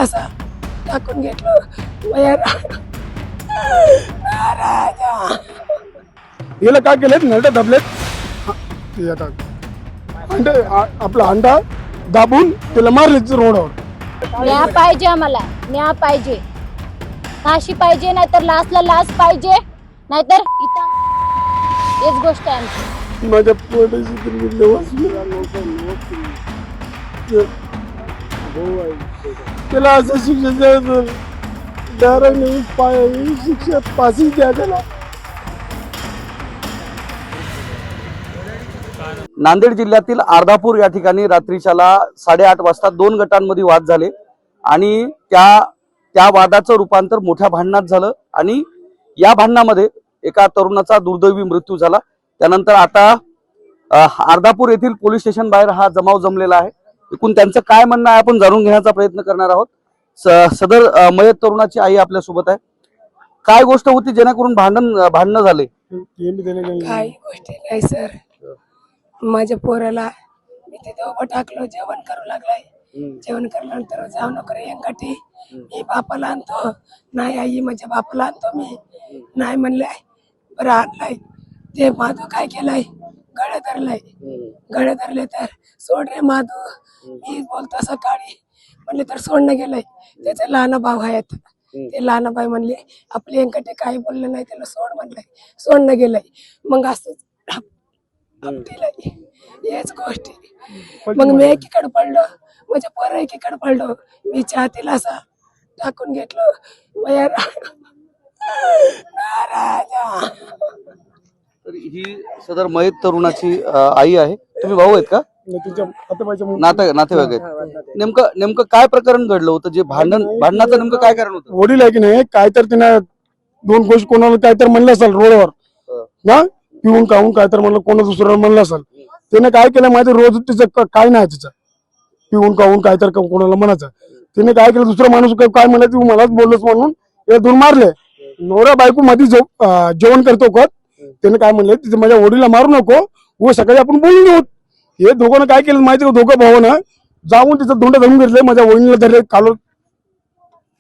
असा टाकून घेतलं याला काय केलेत नरडे दाबलेत ते आता आपला अंडा दाबून त्याला मारले रोडवर. न्याय पाहिजे आम्हाला, न्याय पाहिजे, फाशी पाहिजे, नाहीतर लासला लास पाहिजे, नाहीतर इथं हेच गोष्ट आहे आमची. माझ्या पोटाची त्याला असं शिक्षा द्यायचं शिक्षा फाशी द्या त्याला. नांदेड जिल्ह्यातील अर्धापूर या ठिकाणी रात्रीच्याला 8:30 वाजता 2 गटांमध्ये वाद झाले आणि त्या वादाचं रूपांतर मोठ्या भांडणात झालं आणि या भांडणामध्ये एका तरुणाचा दुर्दैवी मृत्यू झाला. त्यानंतर आता अर्धापूर येथील पोलीस स्टेशन बाहेर हा जमाव जमलेला आहे. एकूण त्यांचं काय म्हणणं आहे आपण जाणून घेण्याचा प्रयत्न करणार आहोत. सदर मयत तरुणाची आई आपल्या सोबत आहे. काय गोष्ट होती जेणेकरून भांडणं झाले? काही गोष्टी नाही सर. माझ्या पोराला मी तिथे उभं टाकलो, जेवण करू लागलाय. जेवण केल्यानंतर जाऊ नको रे अंगाठी, मी बापाला आणतो. नाही आई माझ्या बापाला आणतो मी. नाही म्हणलंय. बरं आणलाय ते माधू काय केलंय, गळे धरले तर सोड रे माधू. मी बोलतो सकाळी म्हणले तर सोडणं गेलंय. त्याचे लहान भाऊ आहेत, ते लहान भाई म्हणले आपले अंगाठी काही बोललं नाही, त्याला सोड म्हणलंय, सोडणं गेलंय. मग असंच हेच गोष्टी. मग मी एकीकडे पडलो, माझ्या पोरं एकीकडे पडलो. मी छातीला असा टाकून घेतलं. तर ही सदर मयत तरुणाची आई आहे. तुम्ही भाऊ आहेत का? नातेवाईक आहेत. नेमकं काय प्रकरण घडलं होतं जे भांडणाचं नेमकं काय कारण होतं? वडील आहे की नाही, काय तर तिने दोन गोष्ट कोणाला काय तर म्हणलं असेल रोडवर ना, पिऊन खाऊन काय तर म्हणलं, कोणा दुसऱ्याला म्हणलं असेल. त्याने काय केलं माहिती, रोज तिचं काय नाही तिचं पिऊन खाऊन काय तर कोणाला म्हणायचं. तिने काय केलं, दुसरा माणूस काय म्हणायचं तू मलाच बोललोस म्हणून हे दोन मारले. नवरा बायको मध्ये जेवण करतो का, त्याने काय म्हणले तिथे माझ्या वडीलला मारू नको, व सकाळी आपण बोलून घेऊ. हे दोघांना काय केलं माहिती का, दोघं भावानं जाऊन तिचं दोंड धरून घेतले, माझ्या वहिनीला धरले कालो.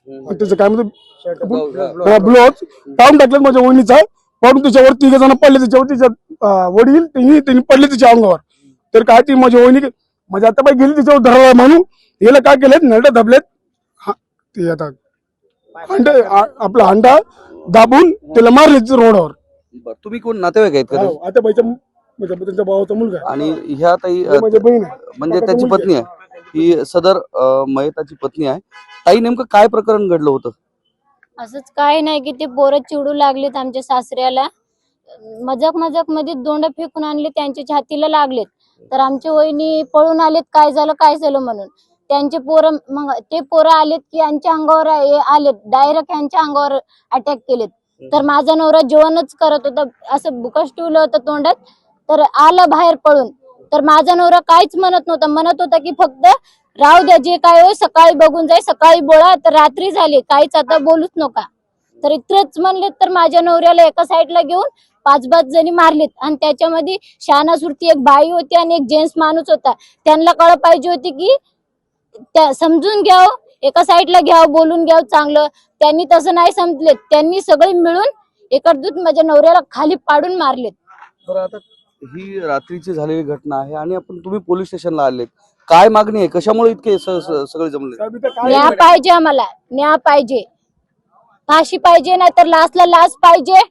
त्याचं काय म्हणतो ब्लाउज काढून टाकलं माझ्या वहिनीचा, पाडून त्याच्यावर 3 जण पडले. त्याच्यावर तिच्या वडील त्यांनी पडले तिच्या अंगावर. तर काय ती माझी वहिनी माझी आता बाई गेली त्याच्यावर धरायला म्हणून याला काय केलेत नरडे दाबलेत ते आता आपला अंडा दाबून त्याला मारले रोडवर. तुम्ही कोण नातेवाईक आहेत का? आता बाईचा त्यांच्या भावाचा मुलगा आणि ह्या ताई माझी बहीण आहे, म्हणजे त्याची पत्नी आहे. ही सदर मयताची पत्नी आहे. ताई नेमकं काय प्रकरण घडलं होतं? असंच काय नाही की ते पोरं चिडू लागलेत आमच्या सासऱ्याला. मजाक मध्ये दोंड फेकून आणले, त्यांच्या छातीला लागलेत. तर आमचे वहिनी पळून आलेत, काय झालं म्हणून. त्यांचे पोरं मग ते पोरं आलेत की यांच्या अंगावर आलेत, डायरेक्ट यांच्या अंगावर अटॅक केलेत. तर माझा नवरा जेवणच करत होता, असं बुकच ठेवलं होतं तोंडात, तर आलं बाहेर पळून. तर माझा नवरा काहीच म्हणत नव्हता, म्हणत होता की फक्त राहू द्या, जे काय होय सकाळी बघून जाय, सकाळी बोला. तर रात्री झाली, काहीच आता बोलूच नका. तर इतकंच म्हणले. तर माझ्या नवऱ्याला एका साईडला घेऊन 5-5 जणी मारलेत. आणि त्याच्यामध्ये शहाणासुरती एक बाई होती आणि एक जेंट्स माणूस होता. त्यांना कळ पाहिजे होती की त्या समजून घ्यावं, एका साईडला घ्यावं, बोलून घ्यावं चांगलं. त्यांनी तसं नाही समजले. त्यांनी सगळे मिळून एकत्रित माझ्या नवऱ्याला खाली पाडून मारलेत. बरं, आता ही रात्रीची झालेली घटना आहे आणि तुम्ही पोलीस स्टेशनला आलेत. काय मागणी आहे? कशामुळे इतके सगळे जमले? न्याय पाहिजे आम्हाला, न्याय पाहिजे, फाशी पाहिजे, नाहीतर लासला लास पाहिजे,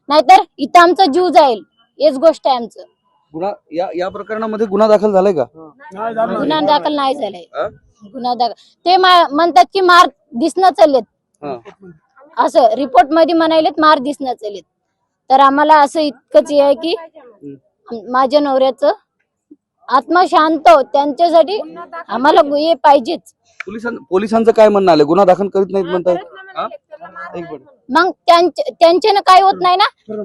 नाहीतर इथं आमचा जीव जाईल. हेच गोष्ट आहे आमचं. गुन्हा या प्रकरणामध्ये गुन्हा दाखल झालाय का? गुन्हा दाखल नाही झालाय. गुन्हा दाखल ते म्हणतात की मार दिसणं चाललेत, असं रिपोर्ट मध्ये म्हणालेत मार दिसणं चाललेत. तर आम्हाला असं इतकंच आहे की माझ्या नवऱ्याचं आत्मा शांत हो, त्यांच्यासाठी आम्हाला हे पाहिजेच. पोलिसांचं काय म्हणणं आलं? गुन्हा दाखल करीत नाहीत म्हणताय. मग त्यांच्यानं काय होत नाही ना,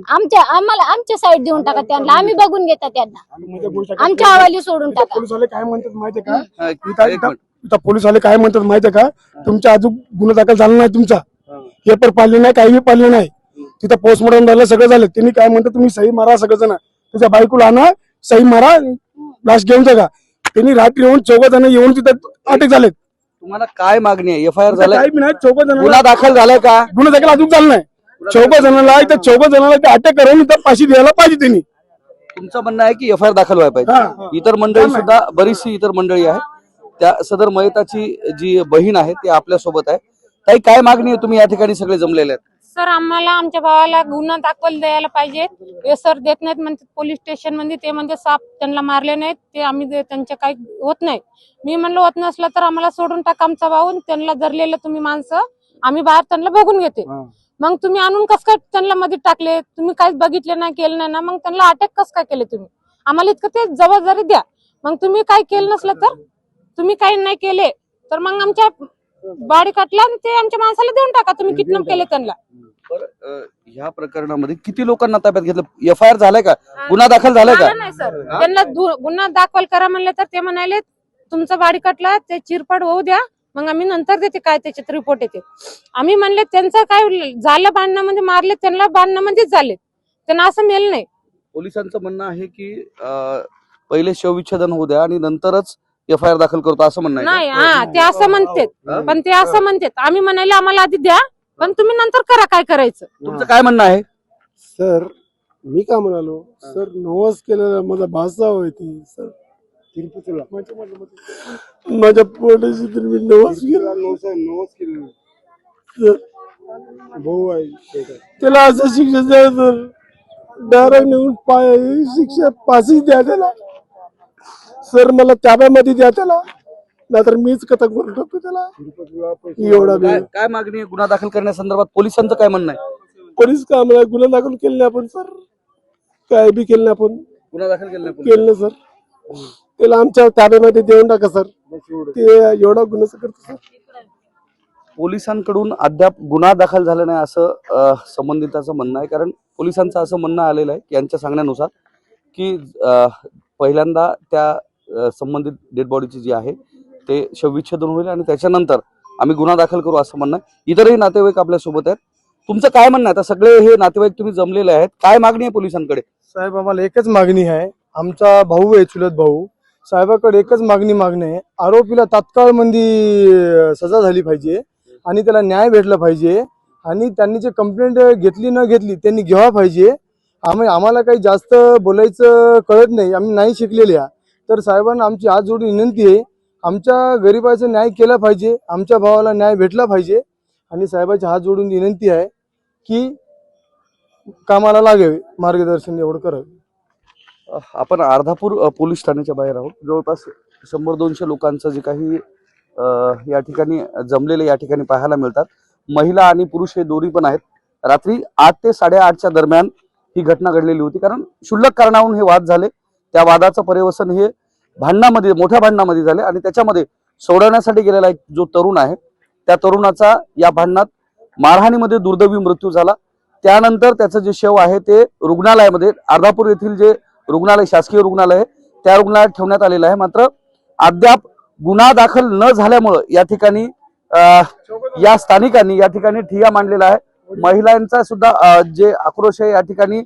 आमच्या साईड देऊन टाका त्यांना, आम्ही बघून घेता त्यांना, आमच्या हवाली सोडून टाका. पोलीस वाले काय म्हणतात माहितीये का, पोलीस वाले काय म्हणतात माहितीये का, तुमच्या अजून गुन्हा दाखल झाला नाही, तुमचा पेपर पाळले नाही, काही पाळले नाही, तिथं पोस्टमॉर्टम झालं, सगळं झालं. त्यांनी काय म्हणतात तुम्ही सही मारा, सगळेजण तुझ्या बायकोला आणा, सही मारा, लाश घेऊन जा. त्यांनी रात्री येऊन 4 जण येऊन तिथं अटक झालेत. तुम्हाला काय मागणी आहे? FIR झालाय, काही बी नाही, 14 जणांना गुन्हा दाखल झालाय का? गुन्हा दाखल अजून झाला नाही. 14 जणांना आहे, त्या 14 जणांना ते अटक करून इथं फाशी द्यायला पाहिजे त्यांनी. तुमचं म्हणणं आहे की FIR दाखल व्हायला पाहिजे. इतर मंडळी सुद्धा, बरीचशी इतर मंडळी आहे, त्या सदर मयताची जी बहीण आहे ती आपल्या सोबत आहे. ताई, काय मागणी आहे? तुम्ही या ठिकाणी सगळे जमलेले आहेत. सर, आम्हाला आमच्या भावाला गुन्हा दाखल द्यायला पाहिजे. हे सर देत नाहीत म्हणते पोलीस स्टेशन मध्ये, ते म्हणजे साप त्यांना मारले नाहीत, ते आम्ही त्यांच्या काही होत नाही. मी म्हणलं होत नसलं तर आम्हाला सोडून टाका आमचा भाऊ, त्यांना धरलेलं तुम्ही माणसं, आम्ही बाहेर त्यांना बघून घेते. मग तुम्ही आणून कस काय त्यांना मध्ये टाकले? तुम्ही काहीच बघितले नाही, केलं नाही ना, मग त्यांना अटॅक कस काय केले तुम्ही? आम्हाला इतकं ते जबाबदारी द्या. मग तुम्ही काही केलं नसलं तर, तुम्ही काही नाही केले तर मग आमच्या बाडी काटला आणि ते आमच्या माणसाला देऊन टाका, तुम्ही किडनॅप केले त्यांना. ह्या प्रकरणामध्ये किती लोकांना ताब्यात घेतलं? FIR झालाय का? गुन्हा दाखल झालाय का? झालं नाही सर. त्यांना गुन्हा दाखल करा म्हणले तर ते म्हणाले तुमचा बाडी कटला, ते चिरपड होऊ द्या, मग आम्ही नंतर देते काय त्याच्यात रिपोर्ट येते. आम्ही म्हणले त्यांचं काय झालं, भांडणामध्ये मारले त्यांना, भांडणामध्येच झाले, त्यांना असं मेल नाही. पोलिसांचं म्हणणं आहे की पहिले शवविच्छेदन होऊ द्या आणि नंतरच FIR दाखल करतो, असं म्हणणं नाही. हा, ते असं म्हणतात, पण ते असं म्हणतात. आम्ही म्हणाले आम्हाला आधी द्या, पण तुम्ही नंतर करा काय करायचं. तुमचं काय म्हणणं आहे? सर, मी का म्हणालो सर, नवस केलेला माझा भाषा होती सर, तिरुपतीला माझ्या पोटाशी तर मी नवस केला, भाऊ आहे त्याला असं शिक्षा द्या सर, डायरेक्ट नेऊन शिक्षा फाशी द्या त्याला सर, मला ताब्यामध्ये द्या त्याला, नाहीतर मीच कथक करून टाकतो त्याला. एवढा काय मागणी आहे गुन्हा दाखल करण्यासंदर्भात? पोलिसांचं काय म्हणणं आहे? पोलीस का मला गुन्हा दाखल केले नाही आपण सर, काय बी केलं नाही आपण, गुन्हा दाखल केला केलं नाही सर, त्याला आमच्या ताब्यामध्ये देऊन टाका सर, ते एवढा गुन्हा करतो सर. पोलिसांकडून अद्याप गुन्हा दाखल झाला नाही असं संबंधिताचं म्हणणं आहे. कारण पोलिसांचं असं म्हणणं आलेलं आहे की यांच्या सांगण्यानुसार की पहिल्यांदा त्या संबंधित डेड बॉडीची जी आहे ते शवविच्छेदन होईल आणि त्याच्यानंतर आम्ही गुन्हा दाखल करू, असं म्हणणं आहे. इतरही नातेवाईक आपल्या सोबत आहेत. तुमचं काय म्हणणं आहे? आता सगळे हे नातेवाईक तुम्ही जमलेले आहेत, काय मागणी आहे पोलिसांकडे? साहेब, आम्हाला एकच मागणी आहे. आमचा भाऊ आहे, चुलत भाऊ, साहेबाकडे एकच मागणी आहे. आरोपीला तात्काळ मध्ये सजा झाली पाहिजे आणि त्याला न्याय भेटला पाहिजे आणि त्यांनी जे कंप्लेंट घेतली न घेतली त्यांनी घ्यावा पाहिजे. आम्हाला काही जास्त बोलायचं कळत नाही, आम्ही नाही शिकलेले आहे. तर साहेबांना आमची हात जोडून विनंती आहे, आमच्या गरिबाचा न्याय केला पाहिजे, आमच्या भावाला न्याय भेटला पाहिजे आणि साहेबांच्या हात जोडून विनंती आहे की कामाला लागावे, मार्गदर्शन एवढं करावे. आपण अर्धापूर पोलीस ठाण्याच्या बाहेर आहोत. जवळपास 100-200 लोकांचं जे काही या ठिकाणी जमलेले या ठिकाणी पाहायला मिळतात. महिला आणि पुरुष हे दोन्ही पण आहेत. रात्री 8 ते 8:30च्या दरम्यान ही घटना घडलेली होती. कारण क्षुल्लक कारणावरून हे वाद झाले. त्या वादाचं पर्यवसन हे भांडणामध्ये, मोठ्या भांडणामध्ये झाले आणि त्याच्यामध्ये सोडवण्यासाठी गेलेला एक जो तरुण आहे त्या तरुणाचा या भांडणात मारहाणीमध्ये दुर्दैवी मृत्यू झाला. त्यानंतर त्याचं जे शव आहे ते रुग्णालयामध्ये, अर्धापूर येथील जे रुग्णालय, शासकीय रुग्णालय आहे त्या रुग्णालयात ठेवण्यात आलेलं आहे. मात्र अद्याप गुन्हा दाखल न झाल्यामुळं या ठिकाणी या स्थानिकांनी या ठिकाणी ठिय्या मांडलेला आहे. महिलांचा सुद्धा जे आक्रोश आहे या ठिकाणी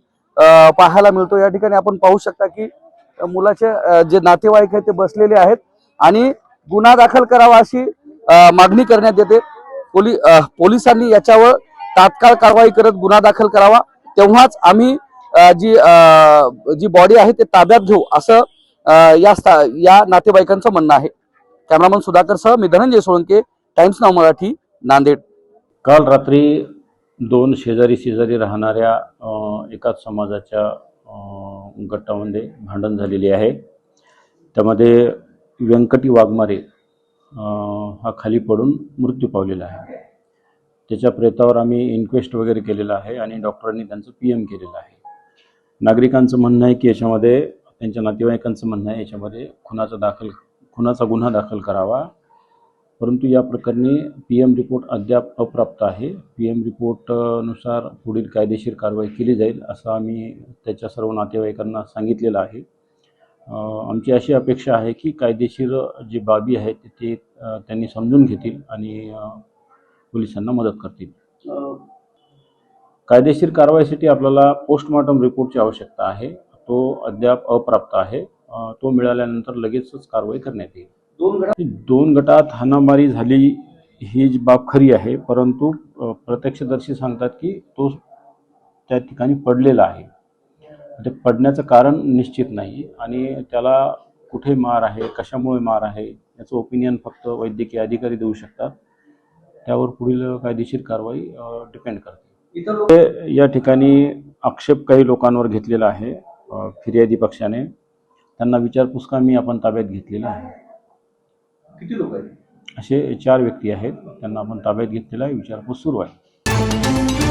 पाहायला मिळतो. या ठिकाणी आपण पाहू शकता की मुलाचे जे नातेवाईक आहेत ते बसलेले आहेत आणि गुन्हा दाखल करावा अशी मागणी करण्यात येते. पोलिसांनी याच्यावर तात्काळ कारवाई करत गुन्हा दाखल करावा, तेव्हाच आम्ही जी बॉडी आहे ते ताब्यात घेऊ, असं या नातेवाईकांचं म्हणणं आहे. कॅमेरामन सुधाकर सह मी धनंजय सोळंके, टाइम्स नाव मराठी, नांदेड. काल रात्री 2 शेजारी राहणाऱ्या एकाच समाजाच्या गटामध्ये भांडण झालेली आहे. त्यामध्ये व्यंकटी वाघमारे हा खाली पडून मृत्यू पावलेला आहे. त्याच्या प्रेतावर आम्ही इन्क्वेस्ट वगैरे केलेला आहे आणि डॉक्टरांनी त्यांचं PM केलेलं आहे. नागरिकांचं म्हणणं आहे की याच्यामध्ये, त्यांच्या नातेवाईकांचं म्हणणं आहे याच्यामध्ये खुनाचा गुन्हा दाखल करावा. परंतु या प्रकरणी PM रिपोर्ट अद्याप अप्राप्त आहे. PM रिपोर्टनुसार पुढील कायदेशीर कारवाई केली जाईल असं आम्ही त्याच्या सर्व नातेवाईकांना सांगितलेलं आहे. आमची अशी अपेक्षा आहे की कायदेशीर जी बाबी आहेत ते त्यांनी समजून घेतील आणि पोलिसांना मदत करतील. कायदेशीर कारवाईसाठी आपल्याला पोस्टमॉर्टम रिपोर्टची आवश्यकता आहे. तो अद्याप अप्राप्त आहे. तो मिळाल्यानंतर लगेचच कारवाई करण्यात येईल. दोन गटात हाणामारी झाली ही जी बाब खरी आहे, परंतु प्रत्यक्षदर्शी सांगतात की तो त्या ठिकाणी पडलेला आहे. ते पडण्याचं कारण निश्चित नाही आणि त्याला कुठे मार आहे, कशामुळे मार आहे याचं ओपिनियन फक्त वैद्यकीय अधिकारी देऊ शकतात. त्यावर पुढील कायदेशीर कारवाई डिपेंड करते. या ठिकाणी आक्षेप काही लोकांवर घेतलेला आहे फिर्यादी पक्षाने. त्यांना विचारपूस कामी आपण ताब्यात घेतलेला आहे. किती लोक आहेत? असे 4 व्यक्ती आहेत, त्यांना आपण ताब्यात घेतलेला आहे. विचारपूस सुरू आहे.